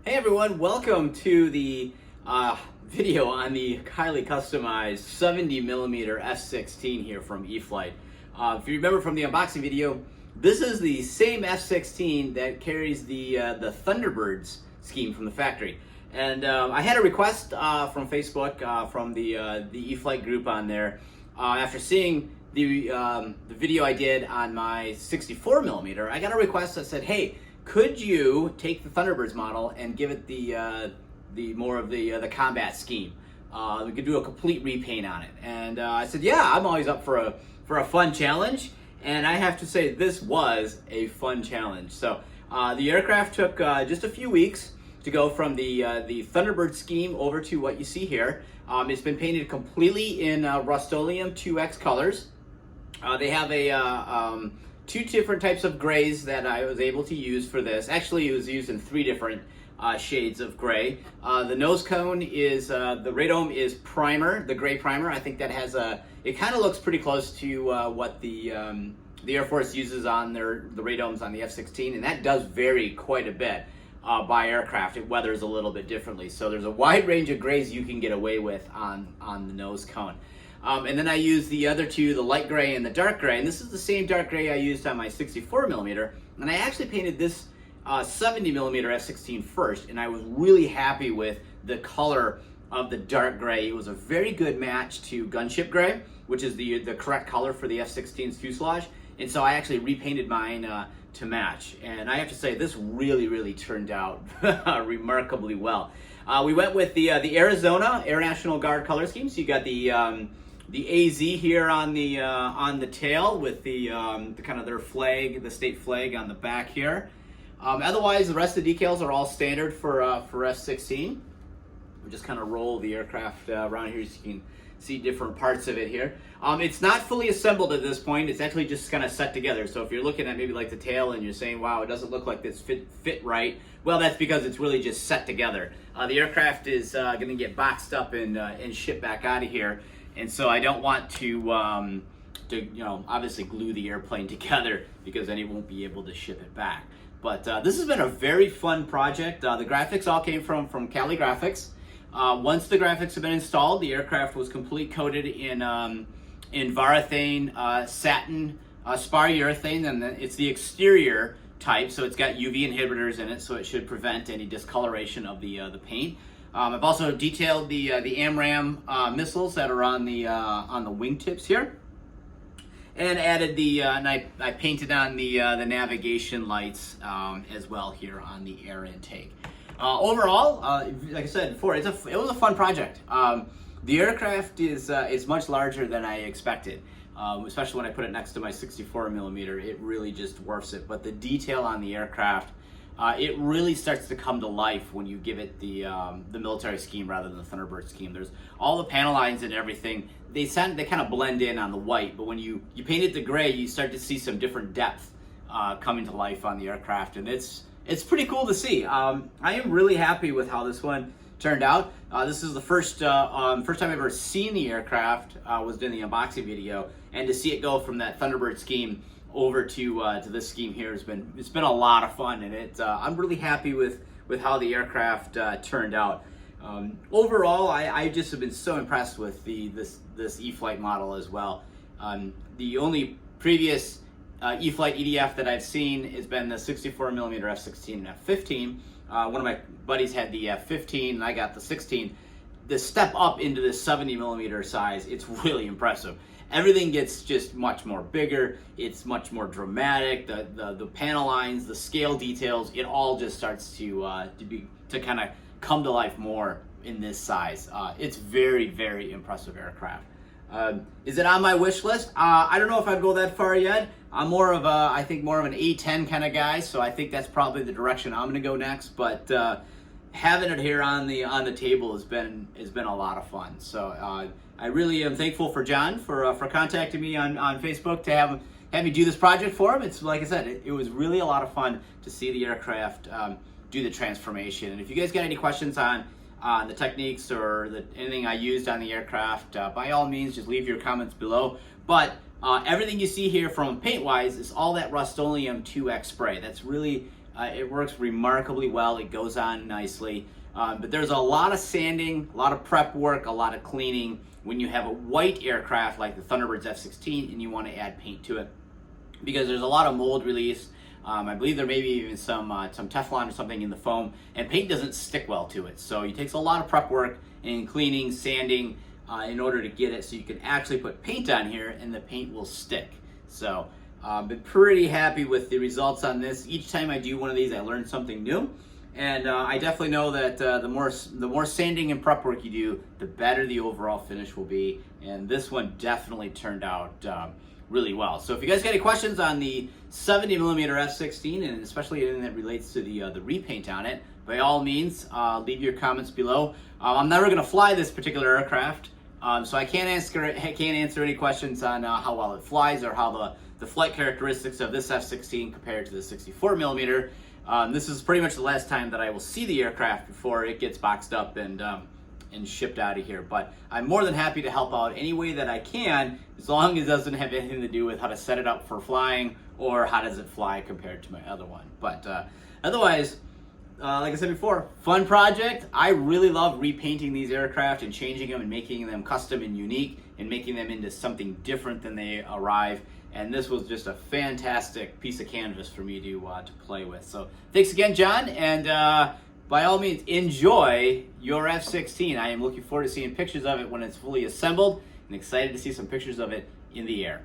Hey everyone, welcome to the video on the highly customized 70mm F-16 here from E-flite. If you remember from the unboxing video, this is the same F-16 that carries the Thunderbirds scheme from the factory. And I had a request from Facebook, from the E-flite group on there, after seeing the video I did on my 64mm. I got a request that said, hey, could you take the Thunderbirds model and give it the more of the combat scheme? We could do a complete repaint on it. And I said, yeah, I'm always up for a fun challenge. And I have to say, this was a fun challenge. So the aircraft took just a few weeks to go from the Thunderbird scheme over to what you see here. It's been painted completely in Rustoleum 2X colors. They have a two different types of grays that I was able to use for this. Actually, it was used in three different shades of gray. The nose cone is, the radome is primer, the gray primer. I think that has it kind of looks pretty close to what the Air Force uses on the radomes on the F-16, and that does vary quite a bit by aircraft. It weathers a little bit differently. So there's a wide range of grays you can get away with on the nose cone. And then I used the other two, the light gray and the dark gray, and this is the same dark gray I used on my 64mm, and I actually painted this 70mm F-16 first, and I was really happy with the color of the dark gray. It was a very good match to gunship gray, which is the correct color for the F-16's fuselage, and so I actually repainted mine to match, and I have to say this really turned out remarkably well. We went with the Arizona Air National Guard color scheme, so you got the AZ here on the tail with the kind of their flag, the state flag on the back here. Otherwise, the rest of the decals are all standard for F-16. We'll just kind of roll the aircraft around here so you can see different parts of it here. It's not fully assembled at this point. It's actually just kind of set together. So if you're looking at maybe like the tail and you're saying, wow, it doesn't look like this fit right, well, that's because it's really just set together. The aircraft is going to get boxed up and shipped back out of here. And so I don't want to obviously glue the airplane together because then he won't be able to ship it back. But this has been a very fun project. The graphics all came from Callie Graphics. Once the graphics have been installed, the aircraft was complete coated in varathane satin spar urethane, and it's the exterior type, so it's got UV inhibitors in it, so it should prevent any discoloration of the paint. I've also detailed the AMRAAM missiles that are on the wingtips here, and added and I painted on the navigation lights as well here on the air intake. Overall, like I said before, it was a fun project. The aircraft is much larger than I expected, especially when I put it next to my 64mm. It really just dwarfs it. But the detail on the aircraft, it really starts to come to life when you give it the military scheme rather than the Thunderbird scheme. There's all the panel lines and everything. They kind of blend in on the white, but when you paint it to gray, you start to see some different depth coming to life on the aircraft, and it's pretty cool to see. I am really happy with how this one turned out. This is the first time I've ever seen the aircraft, was doing the unboxing video, and to see it go from that Thunderbird scheme over to this scheme here it's been a lot of fun, and I'm really happy with how the aircraft turned out. Overall, I just have been so impressed with this E-flite model as well. The only previous E-flite EDF that I've seen has been the 64mm F-16 and F-15. One of my buddies had the F-15 and I got the 16. The step up into the 70mm size, it's really impressive. Everything gets just much more bigger. It's much more dramatic. The panel lines, the scale details, it all just starts to kind of come to life more in this size. It's very impressive aircraft. Is it on my wish list? I don't know if I'd go that far yet. I'm I think more of an A10 kind of guy, so I think that's probably the direction I'm going to go next. But having it here on the table has been a lot of fun. So I really am thankful for John for contacting me on Facebook to have me do this project for him. It's like I said, it was really a lot of fun to see the aircraft do the transformation. And if you guys got any questions on the techniques or anything I used on the aircraft, by all means, just leave your comments below. But everything you see here from paint-wise is all that Rustoleum 2X spray. That's really It works remarkably well. It goes on nicely. But there's a lot of sanding, a lot of prep work, a lot of cleaning when you have a white aircraft like the Thunderbirds F-16 and you want to add paint to it, because there's a lot of mold release. I believe there may be even some Teflon or something in the foam, and paint doesn't stick well to it. So it takes a lot of prep work and cleaning, sanding in order to get it so you can actually put paint on here and the paint will stick. So been pretty happy with the results on this. Each time I do one of these, I learn something new. And I definitely know that the more sanding and prep work you do, the better the overall finish will be. And this one definitely turned out really well. So if you guys got any questions on the 70mm F-16, and especially anything that relates to the repaint on it, by all means, leave your comments below. I'm never going to fly this particular aircraft, so I can't answer any questions on how well it flies or how the flight characteristics of this F-16 compared to the 64mm. This is pretty much the last time that I will see the aircraft before it gets boxed up and shipped out of here. But I'm more than happy to help out any way that I can, as long as it doesn't have anything to do with how to set it up for flying or how does it fly compared to my other one. But otherwise, like I said before, fun project. I really love repainting these aircraft and changing them and making them custom and unique and making them into something different than they arrive. And this was just a fantastic piece of canvas for me to play with. So thanks again, John, and by all means, enjoy your F-16. I am looking forward to seeing pictures of it when it's fully assembled and excited to see some pictures of it in the air.